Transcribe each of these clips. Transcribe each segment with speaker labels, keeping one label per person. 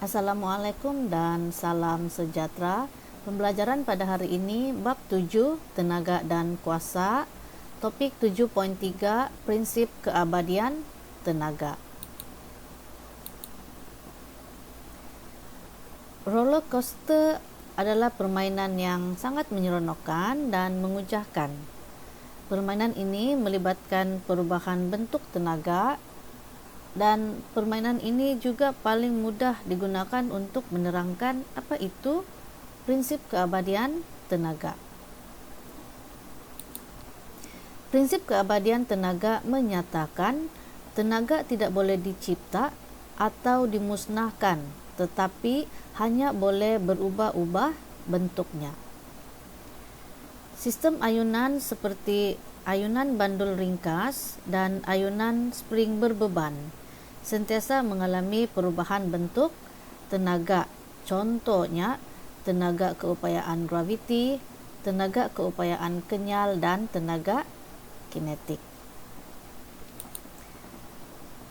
Speaker 1: Assalamualaikum dan salam sejahtera. Pembelajaran pada hari ini bab 7 tenaga dan kuasa, topik 7.3 prinsip keabadian tenaga. Roller coaster adalah permainan yang sangat menyeronokkan dan mengujahkan. Permainan ini melibatkan perubahan bentuk tenaga, dan permainan ini juga paling mudah digunakan untuk menerangkan apa itu prinsip keabadian tenaga. Prinsip keabadian tenaga menyatakan tenaga tidak boleh dicipta atau dimusnahkan, tetapi hanya boleh berubah-ubah bentuknya. Sistem ayunan seperti ayunan bandul ringkas dan ayunan spring berbeban sentiasa mengalami perubahan bentuk tenaga. Contohnya, tenaga keupayaan graviti, tenaga keupayaan kenyal, dan tenaga kinetik.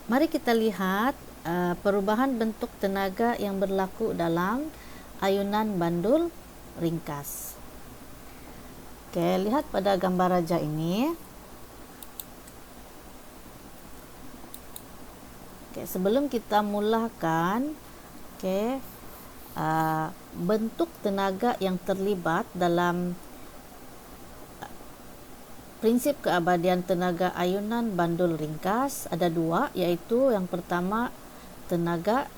Speaker 1: Mari kita lihat perubahan bentuk tenaga yang berlaku dalam ayunan bandul ringkas. Oke, lihat pada gambar raja ini. Oke, sebelum kita mulakan, bentuk tenaga yang terlibat dalam prinsip keabadian tenaga ayunan bandul ringkas ada dua, yaitu yang pertama tenaga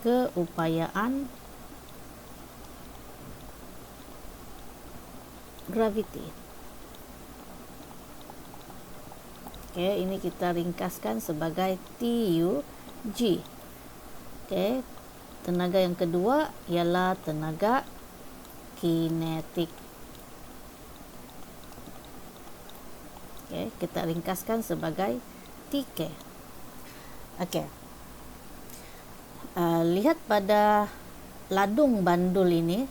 Speaker 1: keupayaan graviti. Oke, ini kita ringkaskan sebagai TUG. Oke, tenaga yang kedua ialah tenaga kinetik. Oke, kita ringkaskan sebagai TK. Oke, lihat pada ladung bandul ini.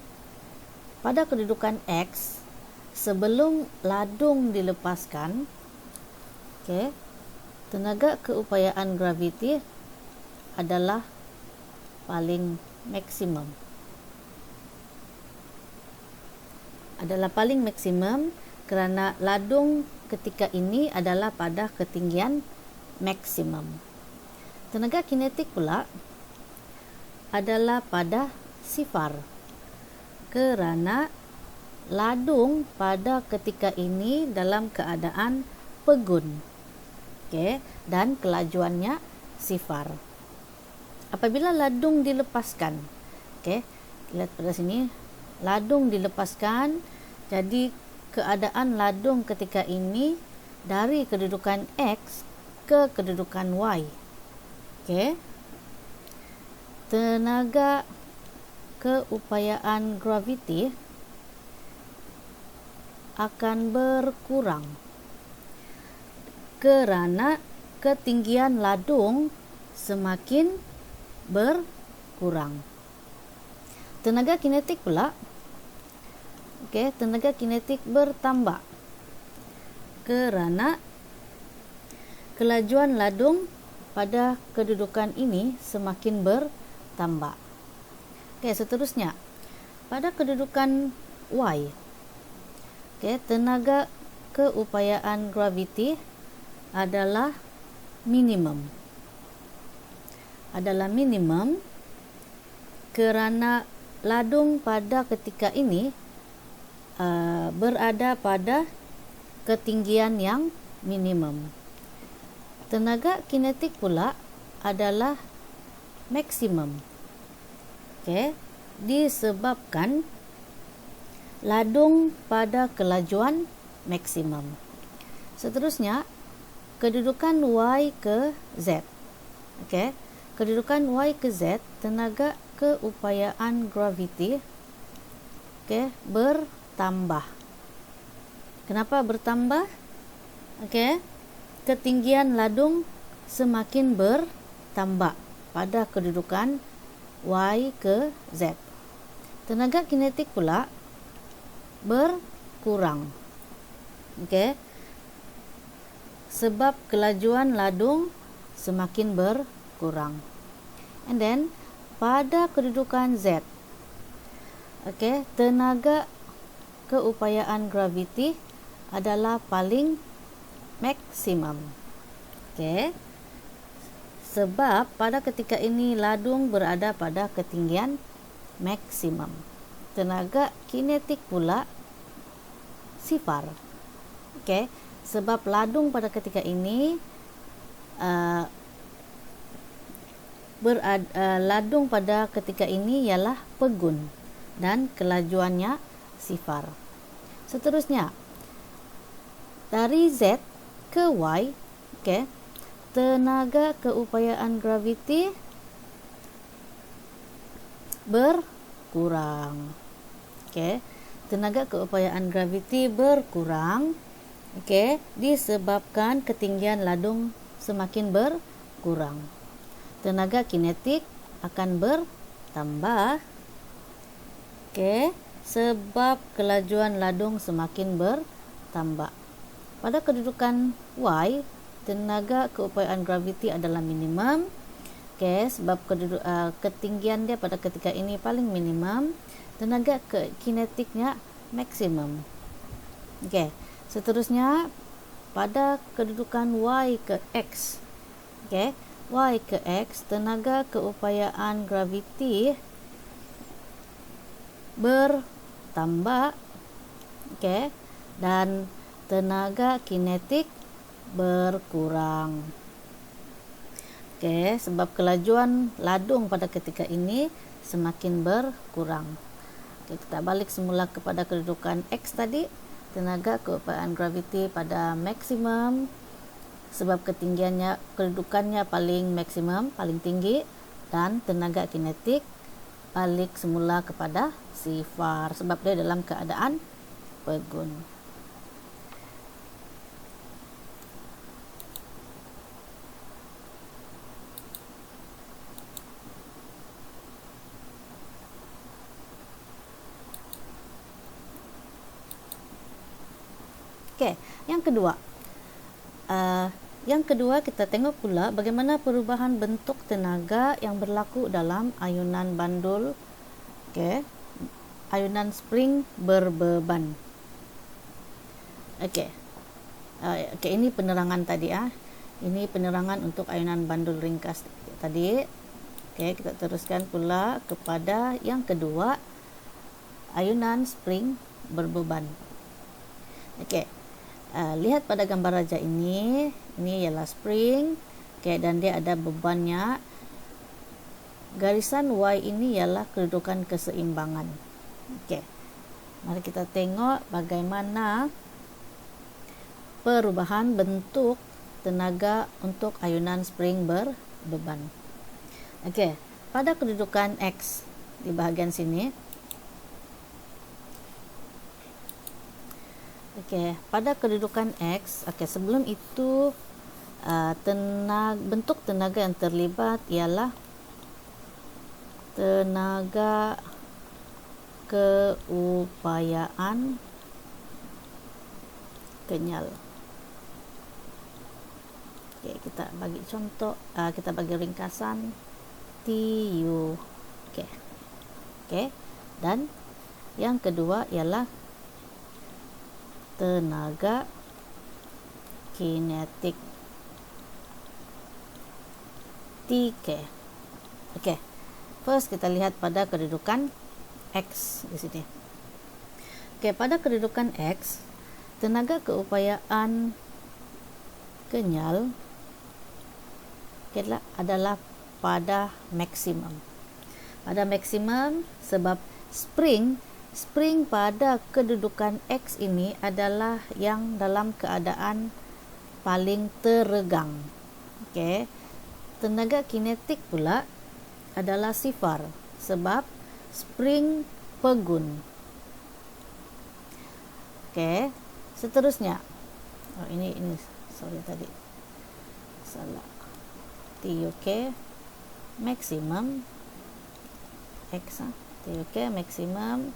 Speaker 1: Pada kedudukan X, sebelum ladung dilepaskan, tenaga keupayaan graviti adalah paling maksimum. Karena ladung ketika ini adalah pada ketinggian maksimum. Tenaga kinetik pula adalah pada sifar, karena ladung pada ketika ini dalam keadaan pegun. Dan kelajuannya sifar. Apabila ladung dilepaskan, lihat pada sini, ladung dilepaskan, jadi keadaan ladung ketika ini dari kedudukan X ke kedudukan Y. Tenaga keupayaan graviti akan berkurang karena ketinggian ladung semakin berkurang. Tenaga kinetik pula, tenaga kinetik bertambah karena kelajuan ladung pada kedudukan ini semakin bertambah. Seterusnya, pada kedudukan Y, tenaga keupayaan graviti adalah minimum. Kerana ladung pada ketika ini berada pada ketinggian yang minimum. Tenaga kinetik pula adalah maksimum. Disebabkan ladung pada kelajuan maksimum. Seterusnya, kedudukan Y ke Z. Kedudukan Y ke Z, tenaga keupayaan graviti bertambah. Kenapa bertambah? Ketinggian ladung semakin bertambah pada kedudukan Y ke Z. Tenaga kinetik pula berkurang. Sebab kelajuan ladung semakin berkurang. berkurang. And then pada kedudukan Z, okay, tenaga keupayaan graviti adalah paling maksimum. Okay. Sebab pada ketika ini ladung berada pada ketinggian maksimum. Tenaga kinetik pula sifar. Okay. Sebab ladung pada ketika ini ladung pada ketika ini ialah pegun dan kelajuannya sifar. Seterusnya dari Z ke Y, okay, tenaga keupayaan graviti berkurang. Okay. Tenaga keupayaan graviti berkurang, okay, disebabkan ketinggian ladung semakin berkurang. Tenaga kinetik akan bertambah, okay, sebab kelajuan ladung semakin bertambah. Pada kedudukan Y, tenaga keupayaan graviti adalah minimum, okay, sebab ketinggian dia pada ketika ini paling minimum. Tenaga kinetiknya maksimum. Okay. Seterusnya pada kedudukan Y ke X, okay, Y ke X, tenaga keupayaan graviti bertambah, okay, dan tenaga kinetik berkurang. Okay, sebab kelajuan ladung pada ketika ini semakin berkurang. Okay, kita balik semula kepada kedudukan X tadi. Tenaga keupayaan graviti pada maksimum sebab kedudukannya paling maksimum, paling tinggi, dan tenaga kinetik balik semula kepada sifar sebab dia dalam keadaan pegun. Okay, yang kedua kita tengok pula bagaimana perubahan bentuk tenaga yang berlaku dalam ayunan bandul, okay, ayunan spring berbeban. Okay, ini penerangan tadi Ini penerangan untuk ayunan bandul ringkas tadi. Okay, kita teruskan pula kepada yang kedua, ayunan spring berbeban. Okay. Lihat pada gambar raja ini ialah spring, okay, dan dia ada bebannya. Garisan Y ini ialah kedudukan keseimbangan. Okay. Mari kita tengok bagaimana perubahan bentuk tenaga untuk ayunan spring berbeban. Okay. Pada kedudukan X di bahagian sini, okay, pada kedudukan X, okay, sebelum itu bentuk tenaga yang terlibat ialah tenaga keupayaan kenyal. Okay, kita bagi contoh, kita bagi ringkasan TU. Okay. Okay. Dan yang kedua ialah tenaga kinetik TK. Okay. First kita lihat pada kedudukan X di sini. Okay, pada kedudukan X, tenaga keupayaan kenyal adalah pada maksimum. Pada maksimum sebab spring pada kedudukan X ini adalah yang dalam keadaan paling teregang. Okay. Tenaga kinetik pula adalah sifar sebab spring pegun. Okay. Seterusnya, ini sorry tadi salah. TUK maksimum X, TUK maksimum,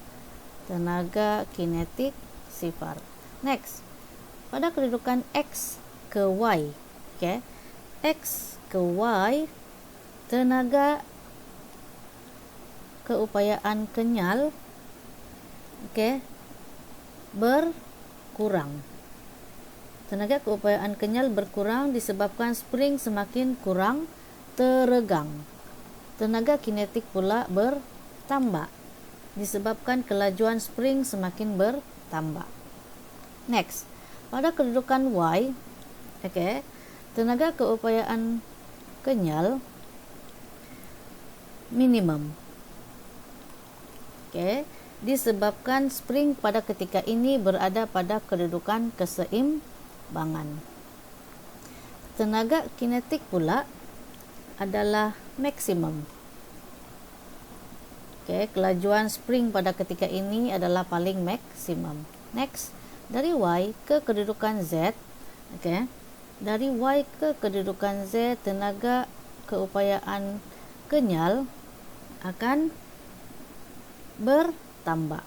Speaker 1: tenaga kinetik sifar. Next, pada kedudukan X ke Y, okay, X ke Y tenaga keupayaan kenyal berkurang. Tenaga keupayaan kenyal berkurang disebabkan spring semakin kurang teregang. Tenaga kinetik pula bertambah disebabkan kelajuan spring semakin bertambah. Next, pada kedudukan Y, tenaga keupayaan kenyal minimum. Disebabkan spring pada ketika ini berada pada kedudukan keseimbangan. Tenaga kinetik pula adalah maksimum. Kelajuan spring pada ketika ini adalah paling maksimum. Next, dari Y ke kedudukan Z, dari Y ke kedudukan Z, tenaga keupayaan kenyal akan bertambah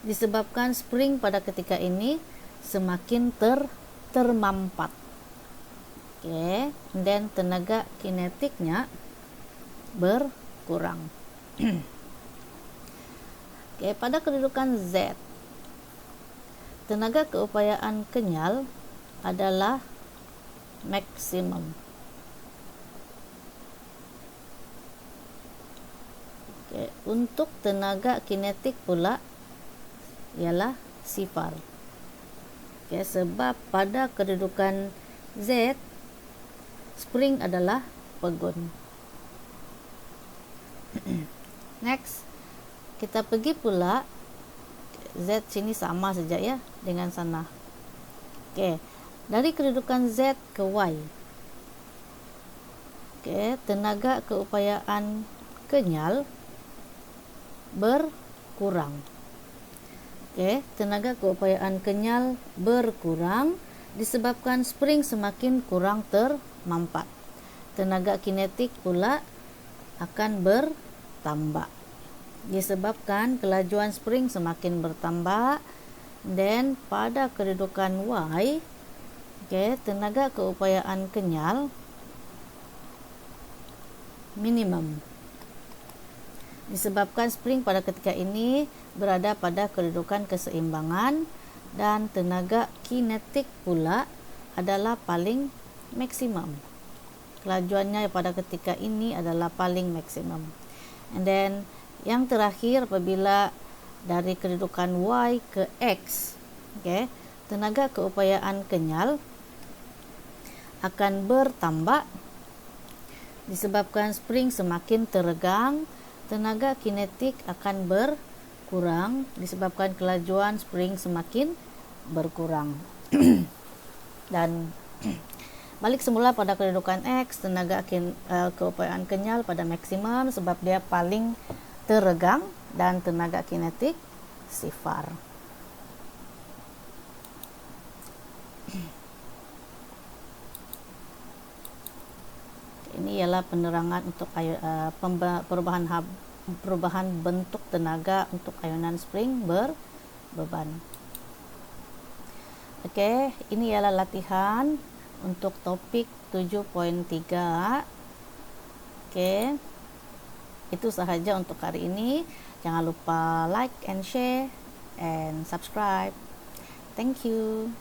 Speaker 1: disebabkan spring pada ketika ini semakin termampat. Dan tenaga kinetiknya berkurang. Pada kedudukan Z, tenaga keupayaan kenyal adalah maksimum. Untuk tenaga kinetik pula ialah sifar. Sebab pada kedudukan Z, spring adalah pegun. Next, kita pergi pula Z sini sama saja ya dengan sana. Dari kedudukan Z ke Y, tenaga keupayaan kenyal berkurang. Tenaga keupayaan kenyal berkurang disebabkan spring semakin kurang termampat. Tenaga kinetik pula akan bertambah disebabkan kelajuan spring semakin bertambah. Dan pada kedudukan Y, tenaga keupayaan kenyal minimum disebabkan spring pada ketika ini berada pada kedudukan keseimbangan, dan tenaga kinetik pula adalah paling maksimum. Kelajuannya pada ketika ini adalah paling maksimum. And then yang terakhir, apabila dari kedudukan Y ke X, tenaga keupayaan kenyal akan bertambah disebabkan spring semakin teregang. Tenaga kinetik akan berkurang disebabkan kelajuan spring semakin berkurang. Dan balik semula pada kedudukan X, tenaga keupayaan kenyal pada maksimum sebab dia paling teregang, dan tenaga kinetik sifar. Ini ialah penerangan untuk perubahan bentuk tenaga untuk ayunan spring berbeban. Ini ialah latihan untuk topik 7.3. Itu sahaja untuk hari ini. Jangan lupa like and share and subscribe. Thank you.